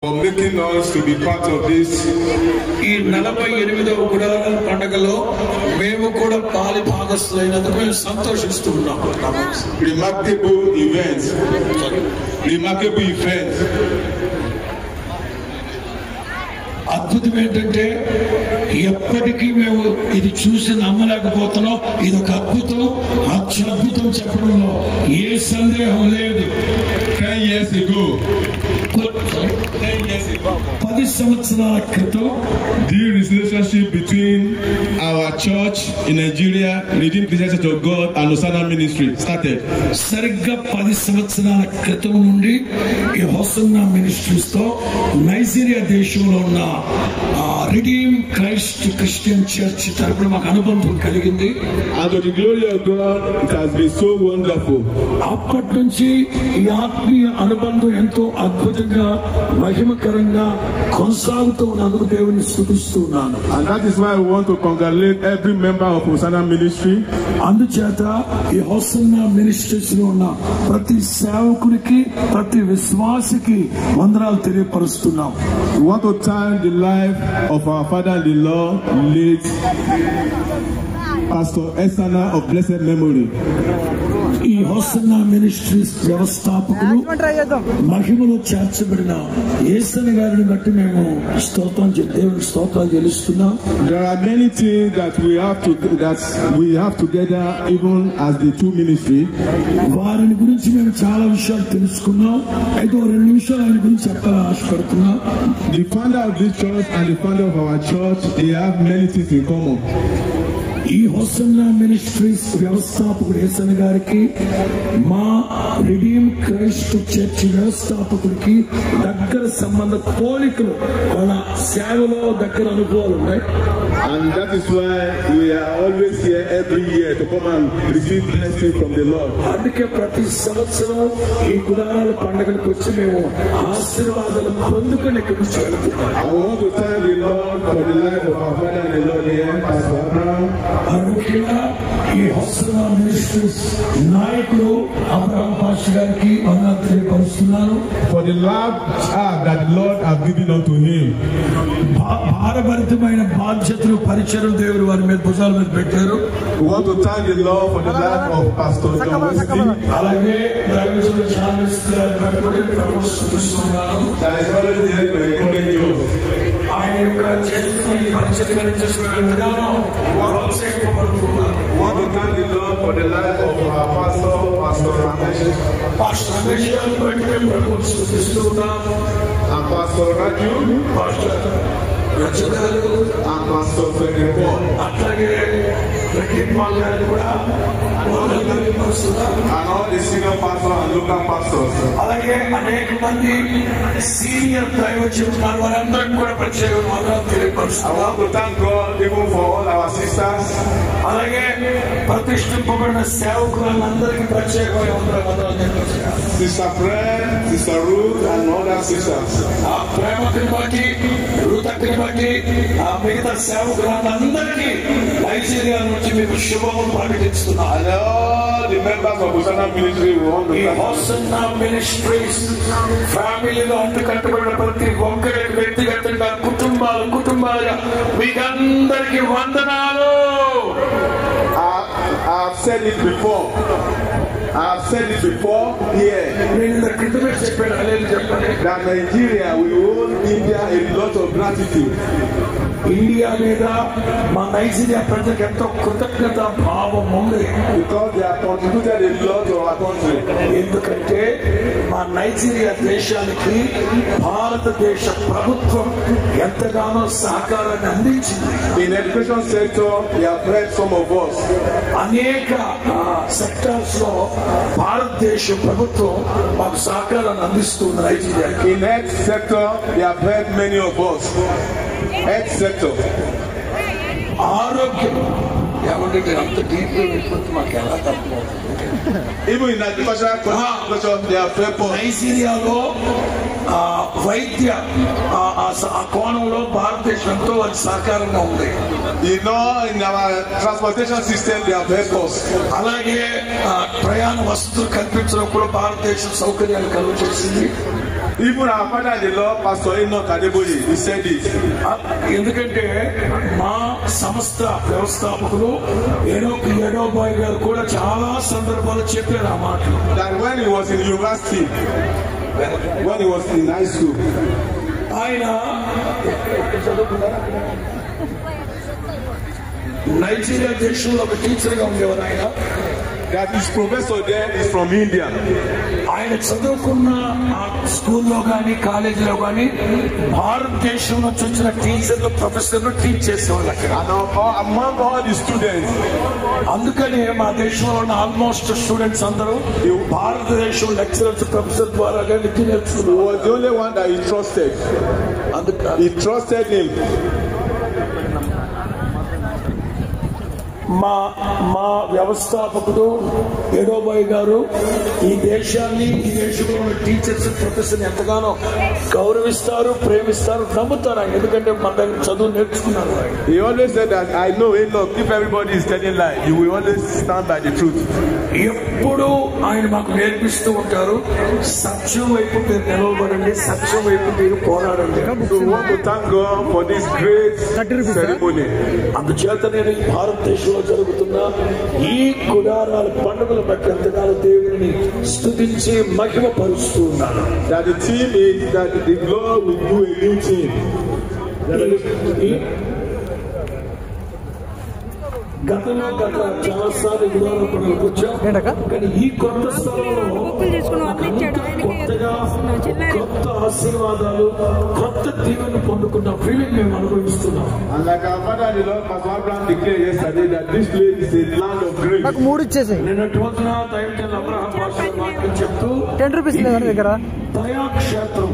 for making us to be part of this. ఈ 48వ గుడారాల పండుగలో మేము కూడా పాలి భాగస్తులైనందుకు మేము సంతోషిస్తున్నాం. Remarkable event. అద్భుతం ఏంటంటే ఎప్పటికీ మేము ఇది చూసి నమ్మలేకపోతున్నాం. ఇది ఒక అద్భుతం, అత్యద్భుతం చెప్పడంలో ఏ సందేహం లేదు. 10 years ago, 10 సంవత్సరాల క్రితం the relationship between our church in Nigeria, Redeemed Christian Church of God, and Hosanna Ministry started. సరిగ్గా 10 సంవత్సరాల క్రితం నుండి ఈ హోసన్నా మినిస్ట్రీస్ తో నైజీరియా దేశంలో ఉన్న రిడీమ్ క్రైస్ట్ క్రిస్టియన్ చర్చ్ తరపున మాకు అనుబంధం కలిగింది. And to the glory of God, it has been so wonderful. అప్పటి నుంచి ఈ ఆత్మీయ అనుబంధం ఎంతో అద్భుతంగా మహిమకరంగా కొనసాగుతూ ఉన్నందుకు దేవుని స్తుతిస్తున్నాను. And that is why I want to congratulate every member of Hosanna Ministry. అందుచేత ఈ హోసన్నా మినిస్ట్రీస్ లో ఉన్న ప్రతి సేవకునికి, ప్రతి విశ్వాసికి వందనాలు తెలియపరుస్తున్నాం. We want to thank the life of our father-in-law, late Pastor Esana of blessed memory. ఈ హోసన్నా మినిస్ట్రీస్ వ్యవస్థాపకులు మహిమలో చేర్చబడిన యేసన్న గారిని బట్టి మేము దేవునికి స్తోత్రాలు చెల్లిస్తున్నాం. There are many things that we have together, even as the two ministry. వారిని గురించి మేము చాలా విషయాలు తెలుసుకున్నాం. అయితే 2 నిమిషాలు ఆయన గురించి చెప్పాలని ఆశపడుతున్నాం. The founder of this church and the founder of our church, they have many things in common. ఈ హోసన్నా మినిస్ట్రీస్ వ్యవస్థాపకుడు యేసన్న గారికి మా రిడీమ్ క్రైస్ట్ చర్చ్ వ్యవస్థాపకుడికి దగ్గర సంబంధ పోలికలు, వాళ్ళ సేవలో దగ్గర అనుభవాలు ఉన్నాయి. And that is why we are always here every year to come and receive blessing from the Lord. అందుకే ప్రతి సంవత్సరం ఈ గుడారాల పండుగలకు వచ్చి మేము ఆశీర్వాదాలు పొందుకొని ఇక్కడి నుంచి వెళ్తున్నాం. I want to thank the Lord for the life of our father-in-law here, Pastor Abraham. ముఖ్యంగా ఈ హోసన్నా మినిస్ట్రీస్ నాయకుడు అబ్రహాం పాస్టర్ గారికి వందనాలు తెలియపరుస్తున్నాను. For the large heart that the Lord has given unto him. భారభరితమైన బాధ్యతలు పరిచయం దేవుడు వారి మీద భుజాల మీద పెట్టారు. We want to thank the Lord for the life of Pastor John Wesley. అలాగే దైవజనుడు చార్లెస్ గారిని స్తుతిస్తున్నాను. ఆయన యొక్క చేస్తున్న ఈ పరిచయం చేస్తున్న విధానం ప్రోత్సాహపడుతున్నారు. We want to thank the Lord for the life of our pastor, Pastor Ramesh. Pastor Ramesh గారిని బట్టి మేము స్తుతిస్తున్నాం. And Pastor Raju. పాస్టర్ రజు గారు And Pastor Frederick Paul. అట్లాగే ఫెడ్రిక్ పాల్ గారిని కూడా తెలియపరుస్తున్నాం. And all the senior pastors and local pastors. అలాగే అనేక మంది సీనియర్ దైవజనులు వారందరికీ కూడా ప్రత్యేక వందనాలు I తెలియపరుస్తున్నాం. want to thank God even for all our sisters. అలాగే ప్రతిష్ఠింపబడిన సేవకులందరికీ ప్రత్యేకమైన వందనాలు తెలియపరుస్తున్నాం. Sister Fred, Sister Ruth, and other sisters. ఆ ప్రేమని బట్టి, రుతని బట్టి, ఆ మిగతా సేవకులందరికీ నైజీరియా నుంచి మీకు శుభములు ప్రకటిస్తున్నాను. And all the members of Hosanna Ministry we want to ఈ thank. హోసన్నా మినిస్ట్రీస్ ఫ్యామిలీలో అంటుకట్టబడిన ప్రతి ఒక్కరికి వ్యక్తిగతంగా కుటుంబాలుగా మీకందరికి వందనాలు. I've said it before here నేను క్రితమే చెప్పాను, అదే చెప్పండి. that Nigeria will owe India a lot of gratitude. India మీద మా నైజీరియా ప్రజలకు ఎంతో కృతజ్ఞత భావం ఉంది. Because they have contributed a lot to our country. ఎందుకంటే మా నైజీరియా దేశానికి భారతదేశ ప్రభుత్వం ఎంతగానో సహకారాన్ని అందించింది. In education sector, they have helped some of us. అనేక సెక్టార్స్ లో భారతదేశ ప్రభుత్వం మాకు సహకారాన్ని అందిస్తుంది Nigeria. In health sector, they have helped many of us. Health sector. ఆరోగ్యం ఏమంటే అంత డీప్ గా వెళ్ళిపోతే మాకు ఎలా తప్పవుతుంది. Even in agricultural culture, they have helped us. నైజీరియాలో వైద్య ఆ కోణంలో భారతదేశం ఎంతో సహకారంగా ఉంది. In our transportation system, they have helped us. అలాగే ప్రయాణ వసతులు కల్పించడం కూడా భారతదేశం సౌకర్యాలు కలుగజేసింది. Even our father-in-law, Pastor Enoch Adeboye, he said it. ఎందుకంటే మా సంస్థ వ్యవస్థాపకులు ఏనోక్ ఎడోబాయ్ గారు కూడా చాలా సందర్భాలు చెప్పారు ఆ మాటలు. That when he was in university, when he was in high school, ఆయన నైజీరియా దేశంలో ఒక టీచర్ గా ఉండేవారు. ఆయన that his professor there is from India. ఆయన చదువుకున్న ఆ స్కూల్లో కానీ కాలేజీలో కానీ భారతదేశం నుంచి వచ్చిన టీచర్లు ప్రొఫెసర్లు టీచ్ చేసేవాళ్ళు అక్కడ. Among all the students, అందుకనే మా దేశంలో ఉన్న ఆల్మోస్ట్ స్టూడెంట్స్ అందరూ భారతదేశం లెక్చరర్స్ ప్రొఫెసర్ ద్వారా విద్య నేర్చుకున్నారు. He was the only one that he trusted. He trusted him. మా వ్యవస్థాపకుడు ఎడోబాయ్ గారు ఈ దేశాన్ని ఈ దేశంలో ఉన్న టీచర్స్ ప్రొఫెసర్ ఎంతగానో గౌరవిస్తారు, ప్రేమిస్తారు, నమ్ముతారు. ఎందుకంటే మన దగ్గర చదువు నేర్చుకున్నారు. He always said that I know Enoch, if everybody is telling lie, you will always stand by the truth. ఎప్పుడు ఆయన మాకు నేర్పిస్తూ ఉంటారు, సత్యం వైపు మీరు నిలవబడండి, సత్యం వైపు మీరు పోరాడండి. So we want to thank God for this great ceremony. అందుచేత నేను ఈ భారతదేశంలో జరుగుతున్న ఈ గుడారాల పండుగల బట్టి ఎంతగానో దేవుని స్తుతించి మహిమ పరుస్తూ ఉన్నాను. That the theme is that the Lord will do a new thing. గతంలో చాలాసార్లు గుడార పండుగకు వచ్చాం, కానీ ఈ కొత్త స్థలంలో కొత్తగా కొత్త ఆశీర్వాదాలు, కొత్త దీవెన పొందుకున్న ఫీలింగ్ మేము అనుభవిస్తున్నాం. And like our father-in-law, Pastor Abraham declared yesterday that this place is a land of grace. నిన్నటి రోజున దైవజనులు అబ్రహాం పాస్టర్ వాక్యం చెప్తూ దయాక్షేత్రం,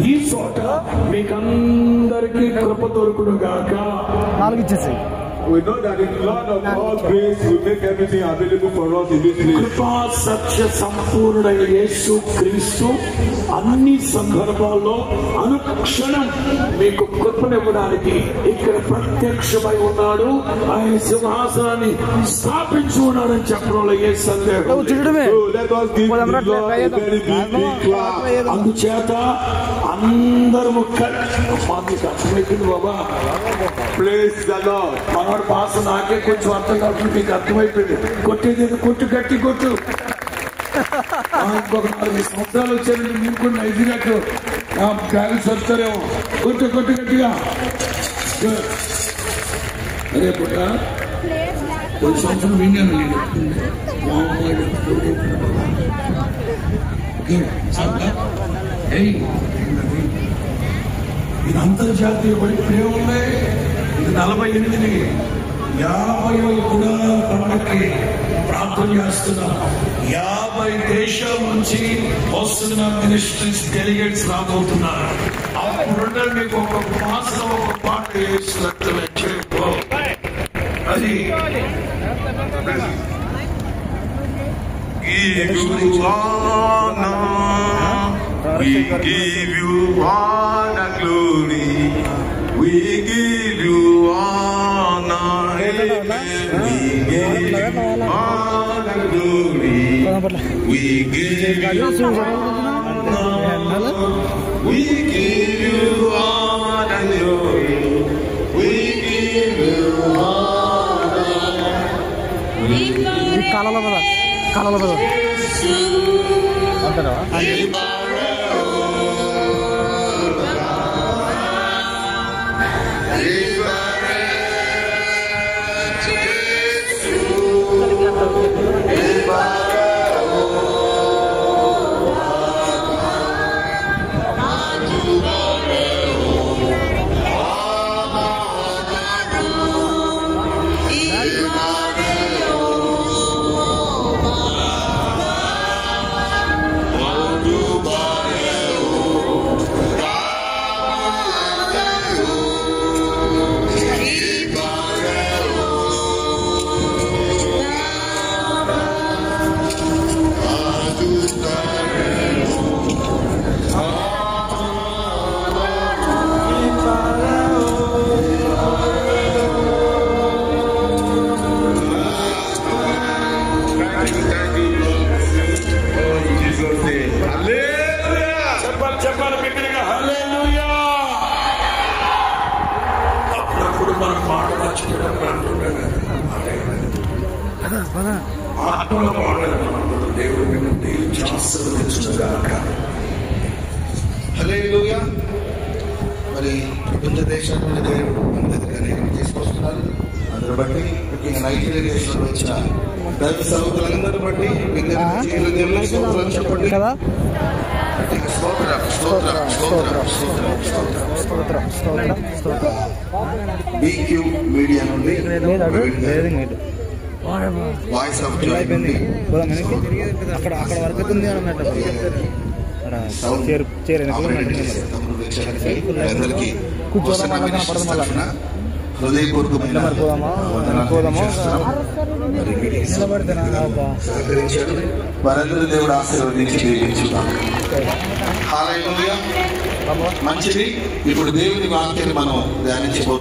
ఈ చోట మీకందరికీ కృప దొరుకును గాక. We know that the Lord of all grace will make everything available for us in this place. కృపా సత్య సంపూర్ణుడైన యేసు క్రీస్తు అన్ని సందర్భాల్లో అనుక్షణం మీకు కృపనివ్వడానికి ఇక్కడ ప్రత్యక్షమై ఉన్నాడు. ఆయన సింహాసనాన్ని స్థాపించి ఉన్నాడని చెప్పడంలో ఏ సందేహం. అందుచేత అందరూ మీకు అర్థమైపోయింది బాబా. Praise the Lord. మనవాడు పాస నాకే కొంచెం అర్థం కాకుండా మీకు అర్థమైపోయింది. కొట్టేది కొట్టు, గట్టి కొట్టు. ఇంకొక 4 సంవత్సరాలు వచ్చారంటే మీరు కూడా నైజీరియాకు బ్యాలెన్స్ వస్తారేమో. కొట్టు కొట్టు గట్టిగా. అదే పుట్ట 10 సంవత్సరం విన్నాను నేను. ఇది అంతర్జాతీయ పడిపోయే ఉన్నాయి. ఇది 48 50 కూడా పండుగకి ప్రార్థన చేస్తున్నాం. 50 దేశాల నుంచి వస్తున్న మినిస్ట్రీస్ డెలిగేట్స్ రాబోతున్నారు. అప్పుడు మీకు ఒక మాసం ఒక పాట వేసినట్టు అది we give you honor, glory. We give you honor, we give you honor, glory. We give you honor, we give you honor, glory. We give you honor. కాలాల బద అంటారా? Bye. ఆత్మలో వాడాలనుకుంటున్న దేవుడు మేము దీవించి ఆశీర్వదించుగాక. హల్లెలూయా. మరి ప్రపంచ దేశాల నుండి దేవుడు మన దగ్గర తీసుకొస్తున్నారు. అందరూ బట్టి ముఖ్యంగా నైజీరియా దేశంలో వచ్చిన దైవ సేవకులందరూ బట్టి దేవుని స్తోత్రాలు చెప్పండి. BQ మీడియా నుండి వాయిస్ ఆఫ్ జాయ్ నుండి అక్కడ వరకు ఉంది అన్నట్టు హృదయపూర్వకమైన వారందరూ దేవుడు ఆశీర్వదించి దీవించుతాం. హల్లెలూయా. మంచిది. ఇప్పుడు దేవుని వాక్యాన్ని మనం ధ్యానించబోతున్నాం.